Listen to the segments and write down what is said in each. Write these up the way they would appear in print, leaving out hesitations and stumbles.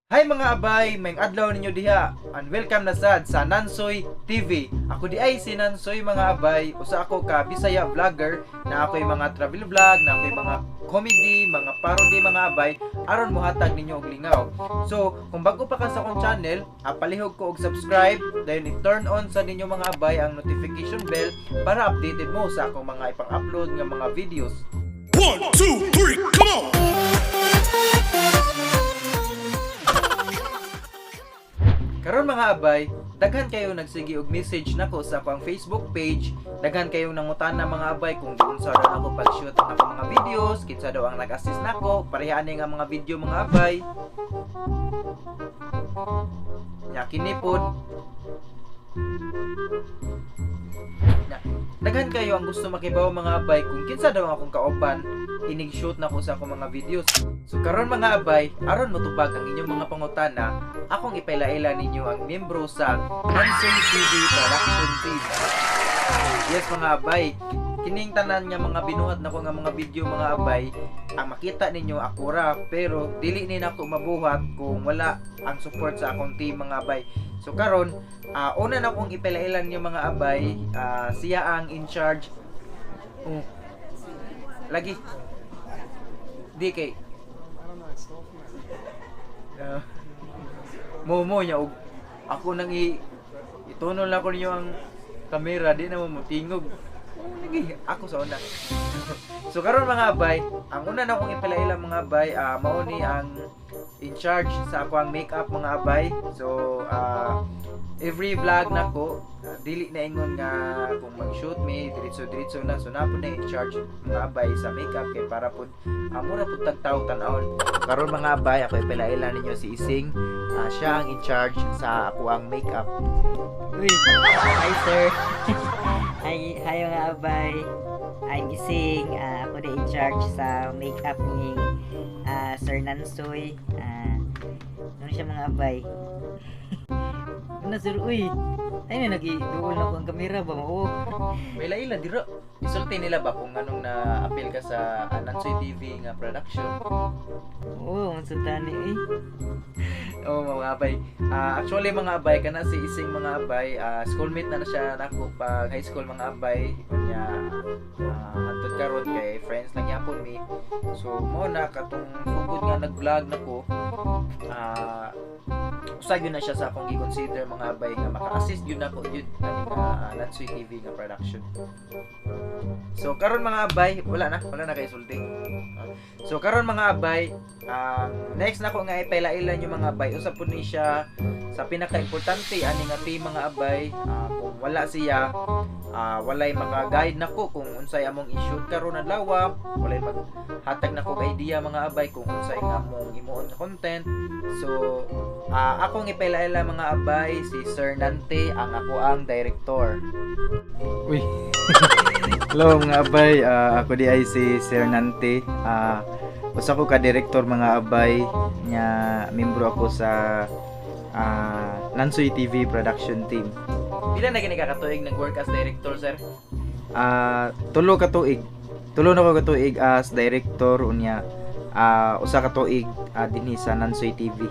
Hi mga abay, may adlaw ninyo diha and welcome na sad sa Nansoy TV. Ako di ay si Nansoy mga abay, usa ako ka Bisaya vlogger na ako'y mga travel vlog, na ako'y mga comedy, mga parody mga abay aron mohatag ninyo og lingaw. So, kung bago pa ka sa akong channel, palihog ko og subscribe, then i-turn on sa ninyo mga abay ang notification bell para updated mo sa akong mga ipang-upload nga mga videos. 1, 2, 3, come on! Karon mga abay, daghan kayo nagsigi og message nako sa akong Facebook page, daghan kayo nangutana mga abay kung doon sa daw ako pag-shoot ng akong mga videos, kinsa daw ang nag-assist nako, pareha ani nga mga video mga abay. Nya kini pod. Daghan kayo ang gusto makibaw mga abay kung kinsa daw akong kauban inig shoot na ko sa akong mga videos. So karon mga abay, aron motubag ang inyong mga pangutana, akong ipailaila ninyo ang miyembro sa Nansoy TV Production Team. Yes mga abay, kining tanan nga mga binuhat nako nga mga video mga abay, ang makita ninyo akura pero dili ni nako mabuhat kung wala ang support sa akong team mga abay. So karon, una na kong ipilailan yung mga abay, siya ang in charge. Lagi. Di kay. Momo niya og ako nang itunol na ko ninyo ang kamera, di na mo tingog. Lagi ako sa una. So karon mga abay, ang una na kong ipilailan mga abay, mao ni ang in charge sa ako ang makeup mga abay. So every vlog nako, dili na ingon nga kung mag-shoot me diretso na, so napo na in charge mga abay sa makeup kay para pud mura pud tagtaw tan-awon. Karon mga abay, ako ipilailan ninyo si Ising, siya ang in charge sa ako ang makeup. Uy, hi sir. Hi mga abay. I'm Gising. Ako na in charge sa makeup ni Sir Nansoy. Ano siya mga abay? Ano sir, uy. Ay na nag-iduol na ko ang kamera ba mo? May laila diro. Isulti nila ba kung anong na-appeal ka sa Nansoy TV nga production? Oo, masultani eh. Oo mga abay. Actually mga abay, kana si Ising mga abay, schoolmate na siya nako pag high school mga abay. Kanya hantod karon kay friends lang yapon mi. So mo na katong sugod nga nag-vlog nako. Usag yun na siya sa akong i-consider mga abay nga maka-assist yun ako yun nga Nansoy TV nga production. So karon mga abay, wala na kay sulti. So karon mga abay, next na ko nga ipilailan yung mga abay, usap pud ni siya sa pinaka-importante ani nga team mga abay. Kung wala siya, walay maka-guide nako kung unsay among i-shoot karon adlaw, walay maghatag nako og idea mga abay kung unsay nga among imuon nga content. So akong ipilailan mga abay si Sir Nante, ang ako ang director. Uy. Hello mga abay, ako di ay si Sir Nante. Usa ko ka director mga abay, nya membro ako sa Nansoy TV production team. Pila na gini ka katuig nag-work as director, sir? Tulo na ko katuig as director unya. Usa ka tuig dinhi sa Nansoy TV.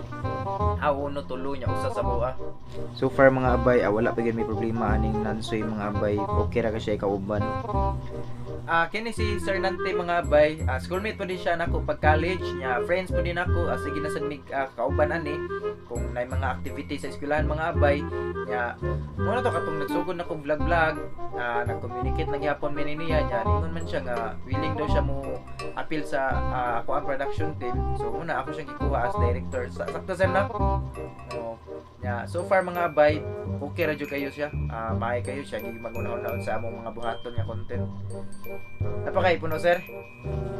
Uno tulo niya usa sa buha. So far mga abay, wala pa gyud may problema aning Nansoy mga abay. Okay ra ka siya ikauban. Kini si Sir Nante mga abay, schoolmate po din siya nako pag college niya, friends po din ako, sige na sad mig kauban ani kung nay mga activity sa eskwelahan mga abay niya. Mo na to katong nagsugod nako vlog, nag-communicate na gyapon mi niya niya, ningon man siya nga willing daw siya mo appeal sa ako ang production team. So muna ako siya gikuha as director. Sakto sir na. So far mga abay, okay ra jud kayo siya. Maay kayo siya gi magunahon sa among mga buhaton nga content. Napakay puno sir.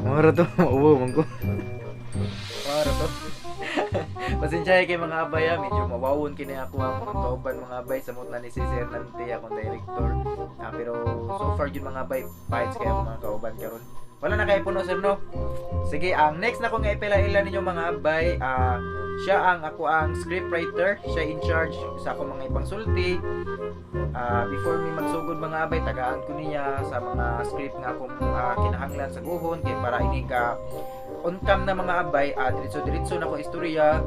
Moro to, maubo man ko. Moro to. Pasensya kay mga abay, medyo mawawon kini ako ang mga kauban mga abay samot na ni si Sir Nante akong director. Pero so far jud mga abay, fights kay ako mga kauban karon. Wala na kay puno sir no. Sige, ang next na ko nga ipilailan ninyo mga abay, siya ang ako ang scriptwriter, siya in charge sa ako mga ibang sulti. Before mi magsugod mga abay, tagaan ko niya sa mga script nga akong kinahanglan sa guhon kay para ini ka on cam na mga abay, diretso na ko istorya,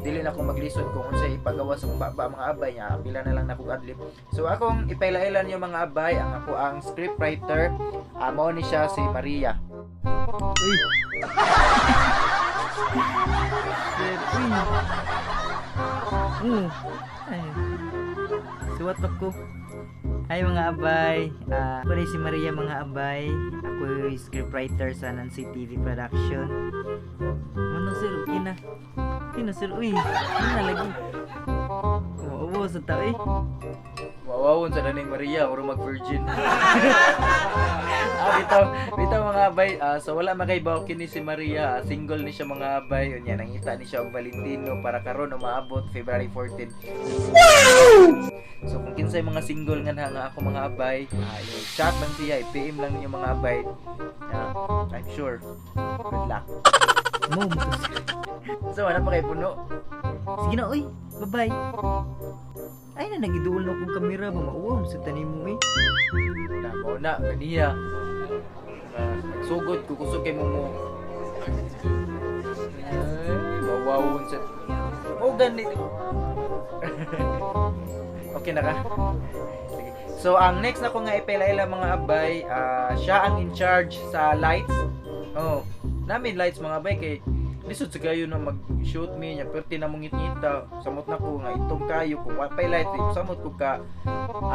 dili na ko maglisod kung unsay ipagawa sa baba mga abay nya, pila na lang na kong adlib. So akong ipailailan yung mga abay, ang ako ang scriptwriter, mao ni siya si Maria. Uy. Ay. Suwat ako. Hi mga abay. Ako rin si Maria mga abay. Ako yung scriptwriter sa Nancy TV Production. Ano sir? Okay na. Okay na sir. Uy. Ano na lagi? Uubo sa tao eh. Wawawon sa daning Maria, oro mag-virgin. Bitaw mga abay, so wala makaibaw kini si Maria, single ni siya mga abay, unya nangita ni siya og Valentino para karon umaabot February 14. So kung kinsay mga single nga ako mga abay, i-chat lang siya, i-PM lang niyo mga abay. I'm sure. Good luck. Mo. So wala pa kay puno. Sige na uy. Bye-bye. Ay na nagiduol na akong kamera ba mauwaw sa tanim mo eh. Nako na kaniya. Nagsugod ko kusog kay mo. Ay, wawawon sa. Oh ganito. Okay na ka? Sige. So ang next na ko nga ipaila mga abay, siya ang in charge sa lights. Oh, namin lights mga abay kay lisod sa kayo na mag-shoot me nya perti na mong ngit-ngita samot na ko nga itong kayo kung wa pay light samot ko ka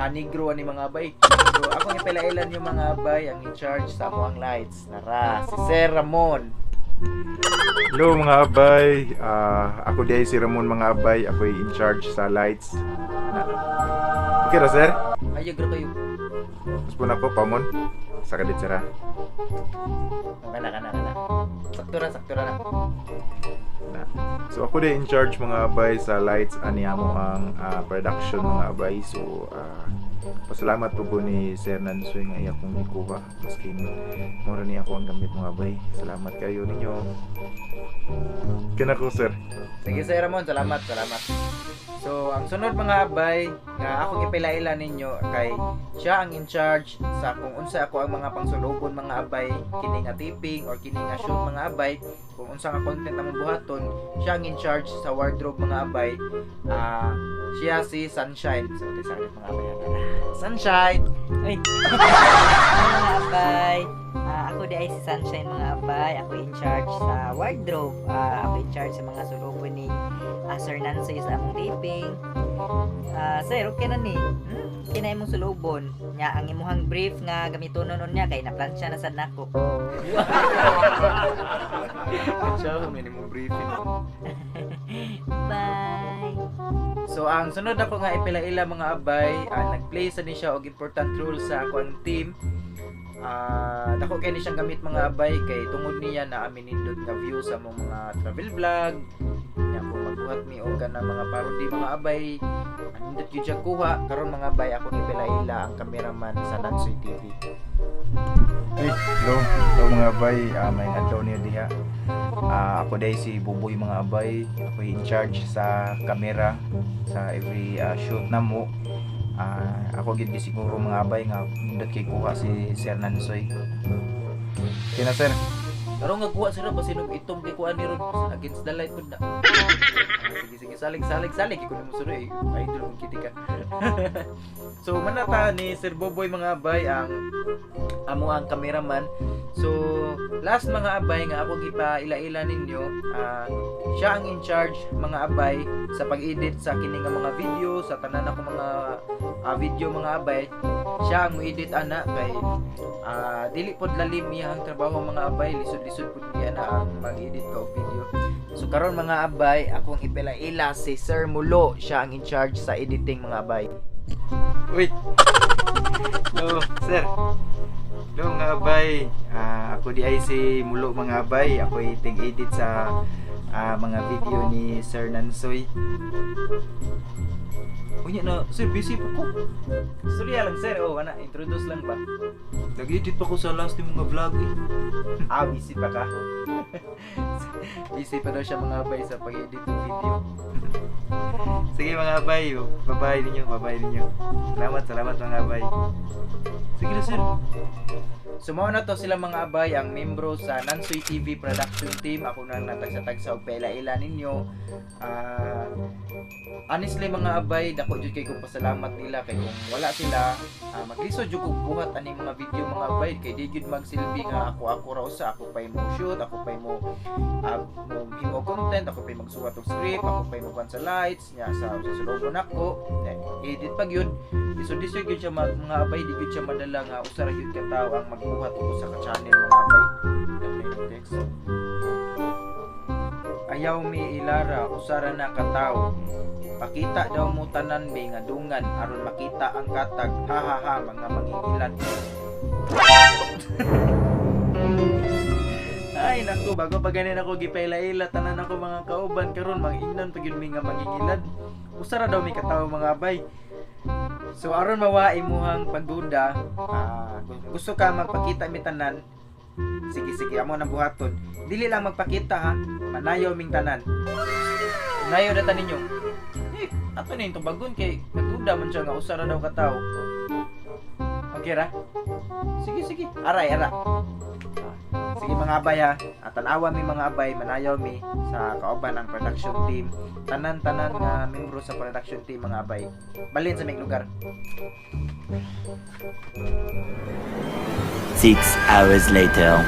negro ani mga abay. So ako ipilailan yung mga abay ang in charge sa mo ang lights nara si Sir Ramon. Hello mga abay, ako di si Ramon mga abay, ako in charge sa lights. Okay ra sir? Ayog ra kayo. Mas po na ko, pamon. Sa kadit sir ha. Kana. Sakto ra na. So ako di in charge mga abay sa lights ani amo ang production mga abay. So pasalamat po ni Sir Nansoy nga iya kong ikuha maski mura ni ako ang gamit mga abay. Salamat kayo ninyo. Kinako sir. Sige Sir Ramon, salamat. So, ang sunod mga abay nga akong ipilailan ninyo kay siya ang in charge sa kung unsa ako ang mga pangsulubon mga abay, kini nga taping or kini nga shoot mga abay, kung unsa nga content ang buhaton, siya ang in charge sa wardrobe mga abay. Siya si Sunshine. So, sakit mga abay. Sunshine. Uy. Mga abay. Ako di ay si Sunshine mga abay. Ako in charge sa wardrobe. Ako in charge sa mga sulubon ni Sir Nancy sa among taping. Sir, okay na ni. Kinay mong sulubon. Nya ang imuhang brief nga gamiton nun niya kay naplansya na sad nako. Ciao, minimum briefing. Bye. So ang sunod ako nga ipilaila mga abay, nag-play sa ni siya og important role sa ako ang team. Dako kay ni siyang gamit mga abay kay tungod niya na amin nindot nga view sa mga travel vlog. Nya kung magbuhat mi og kana mga parody mga abay, nindot gyud siya kuha karon mga abay ako ipilaila ang cameraman sa Nansoy TV. Hello mga abay, may adlaw niyo diha. Ako day si Buboy mga abay. Ako in charge sa camera sa every shoot na mo. Ako gid siguro mga abay nga nindot kay kuha si Sir Nansoy. Kina sir. Karon nga kuha sila basi nung itom kay kuha ni ron against the light pud na. Sige salig ko nimo suroy idol kung kiti ka. So manata ni Sir Boboy mga abay ang amo ang cameraman. So last mga abay nga ako gipaila-ila ninyo, siya ang in charge mga abay sa pag-edit sa kini nga mga video sa tanan ako mga video mga abay. Siya ang mo-edit ana kay dili pod lalim niya ang trabaho mga abay, lisod-lisod pud niya na ang mag-edit ka og video. So karon mga abay, akong ipila-ila si Sir Mulo, siya ang in charge sa editing mga abay. Uy. Hello, sir. Hello mga abay. Ako di ay si Mulo mga abay. Ako iting edit sa mga video ni Sir Nansoy. Unya na, sir, busy po ko. Storya lang sir, introduce lang ba? Nag-edit pa ko sa last ni mga vlog eh. Busy pa ka? Busy pa daw siya mga abay sa pag-edit ng video. Sige mga abay, bye-bye ninyo. Salamat mga abay. Sige na sir. Sumao na to sila mga abay ang membro sa Nansoy TV production team. Ako na natagsa-tagsa og paila-ila ninyo. Honestly mga abay, dako jud kay ko pasalamat nila kay kung wala sila, maglisod jud og buhat ani mga video mga abay kay di jud magsilbi nga ako ra usa, ako pay mo shoot, ako pay mo himo content, ako pay magsuwat og script, ako pay mo sa lights nya sa sulod nako. Edit pag yun. Isod-isod yun siya mga abay, di yun siya madala nga usa ra yun ka tao ang magbuhat og usa ka channel mga abay. Text. Ayaw mi ilara usara na kataw. Pakita daw mo tanan be nga dungan aron makita ang katag. Ha ha ha mga mangingilan. Ay naku, bago pa ganin ako gipaila-ila tanan ako mga kauban karon mangingnan pag yun mi nga mangingilan. Usara daw mi kataw mga abay. So aron mawa imuhang pagduda, kung gusto ka magpakita mi tanan, sige amo nang buhaton. Dili lang magpakita ha, manayaw ming tanan. Nayaw data ninyo. Ato na yung tubagon kay nagduda man siya nga usara daw kataw. Okay ra? Sige. Aray. Sige mga abay ha. Tanawa mi mga abay, manayaw mi sa kauban ang production team. Tanan-tanan nga membro sa production team mga abay. Balin sa may lugar. 6 hours later.